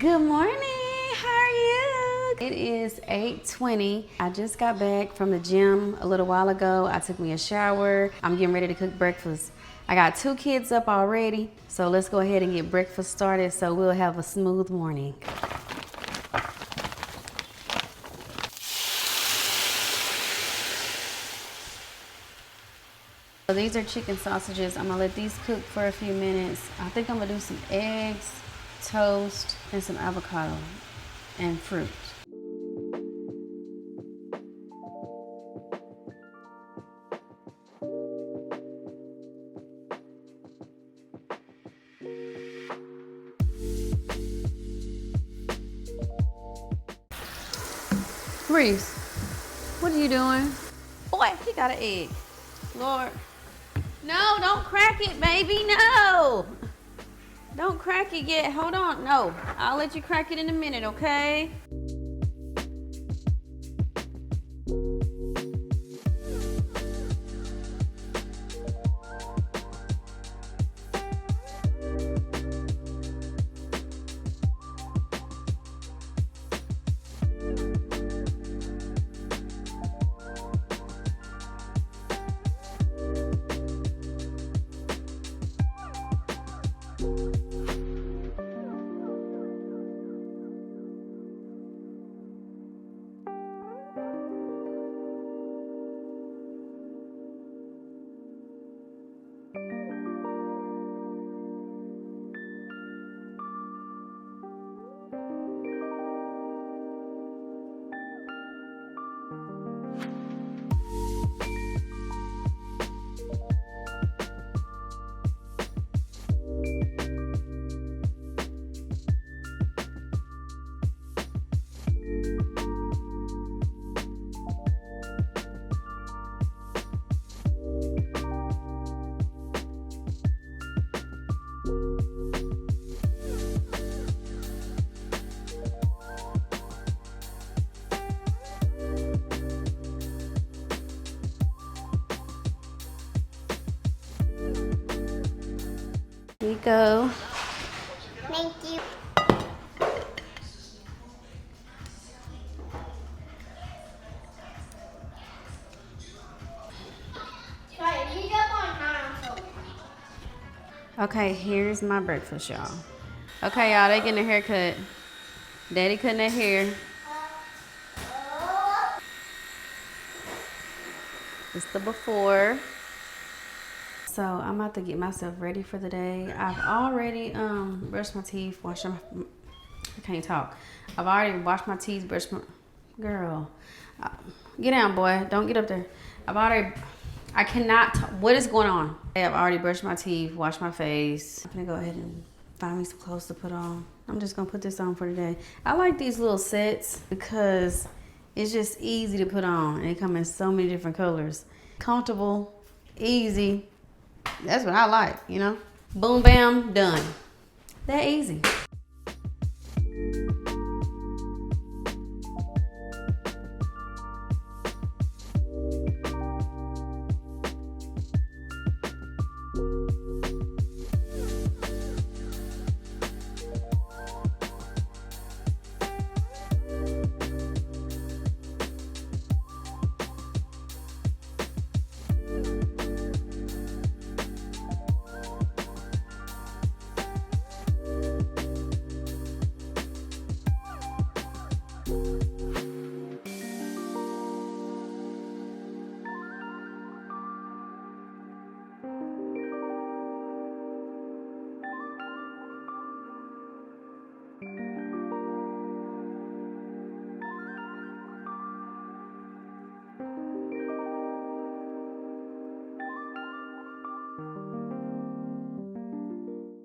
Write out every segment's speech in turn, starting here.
Good morning, how are you? It is 8:20. I just got back from the gym a little while ago. I took me a shower. I'm getting ready to cook breakfast. I got 2 kids up already, so let's go ahead and get breakfast started so we'll have a smooth morning. So these are chicken sausages. I'm gonna let these cook for a few minutes. I think I'm gonna do some eggs, toast, and some avocado and fruit. Reese, what are you doing? Boy, he got an egg. Lord. No, don't crack it, baby, no. Don't crack it yet, hold on, no. I'll let you crack it in a minute, okay? Here you go. Thank you. Okay, here's my breakfast, y'all. Okay, y'all, they getting a haircut. Daddy cutting their hair. It's the before. So I'm about to get myself ready for the day. I've already brushed my teeth, washed my, I can't talk. I've already washed my teeth, brushed my, girl. Get down, boy, don't get up there. I cannot, what is going on? I've already brushed my teeth, washed my face. I'm gonna go ahead and find me some clothes to put on. I'm just gonna put this on for today. I like these little sets because it's just easy to put on and they come in so many different colors. Comfortable, easy. That's what I like, you know? Boom, bam, done. That easy.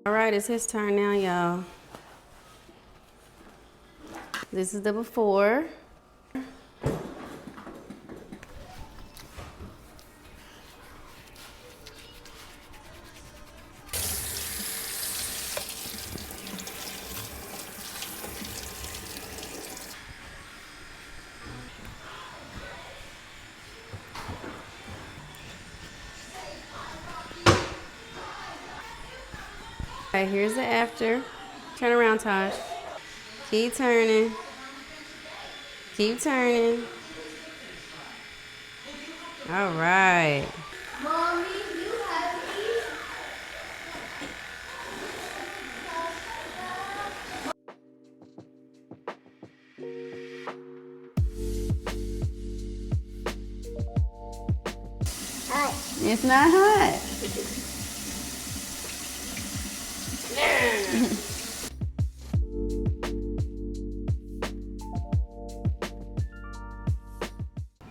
All right, it's his turn now, y'all. This is the before. Okay, here's the after. Turn around, Taj. Keep turning. Keep turning. All right. Mommy, you have these? It's not hot.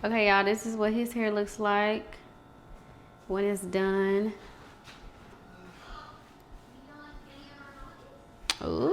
Okay, y'all, this is what his hair looks like when it's done. Ooh.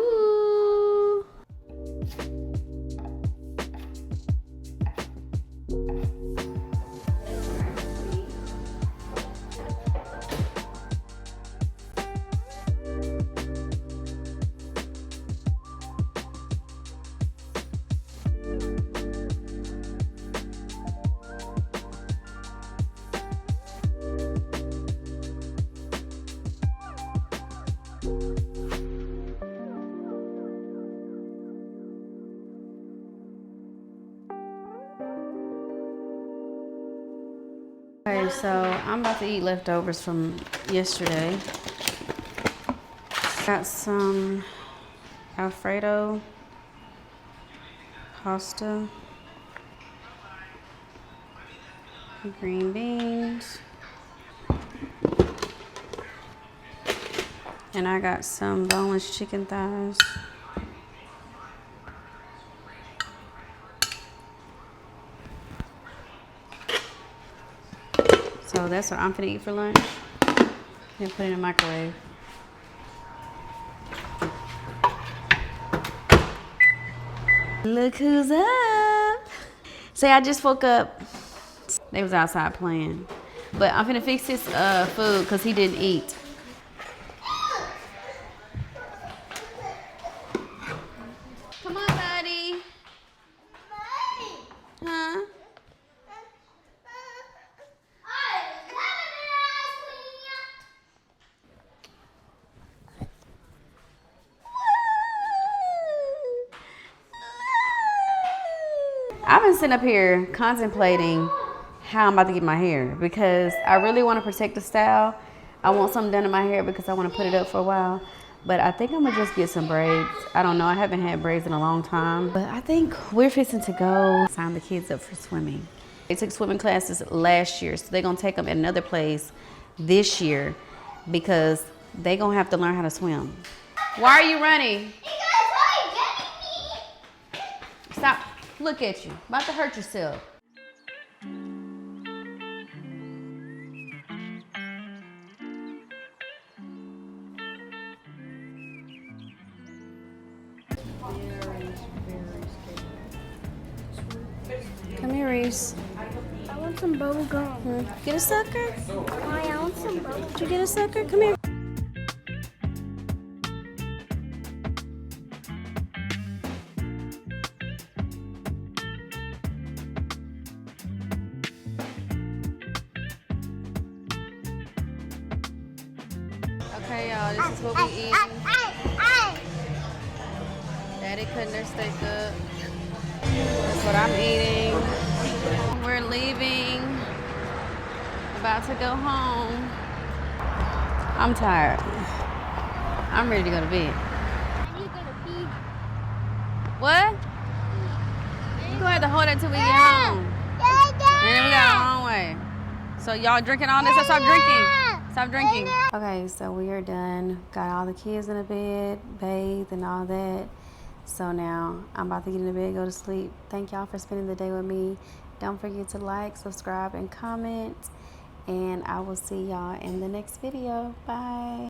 Okay, so I'm about to eat leftovers from yesterday. Got some Alfredo pasta, green beans, and I got some boneless chicken thighs. So that's what I'm finna eat for lunch. And put it in the microwave. Look who's up. Say I just woke up. They was outside playing. But I'm finna fix his food because he didn't eat. Come on, buddy. Huh? I've been sitting up here contemplating how I'm about to get my hair because I really want to protect the style. I want something done in my hair because I want to put it up for a while. But I think I'm going to just get some braids. I don't know. I haven't had braids in a long time. But I think we're fixing to go sign the kids up for swimming. They took swimming classes last year, so they're going to take them at another place this year because they're going to have to learn how to swim. Why are you running? Stop. Look at you. About to hurt yourself. Come here, Reese. I want some bubble gum. Get a sucker? I want some bubble gum. Did you get a sucker? Come here. Okay, y'all, this is what we eat. Daddy cutting their steak up. That's what I'm eating. We're leaving. About to go home. I'm tired. I'm ready to go to bed. What? You gonna have to hold it till we get home. And then we got a long way. So y'all drinking all this? So stop drinking. Stop drinking. Okay, so we are done. Got all the kids in the bed, bathed and all that. So now I'm about to get in the bed, go to sleep. Thank y'all for spending the day with me. Don't forget to like, subscribe, and comment. And I will see y'all in the next video. Bye.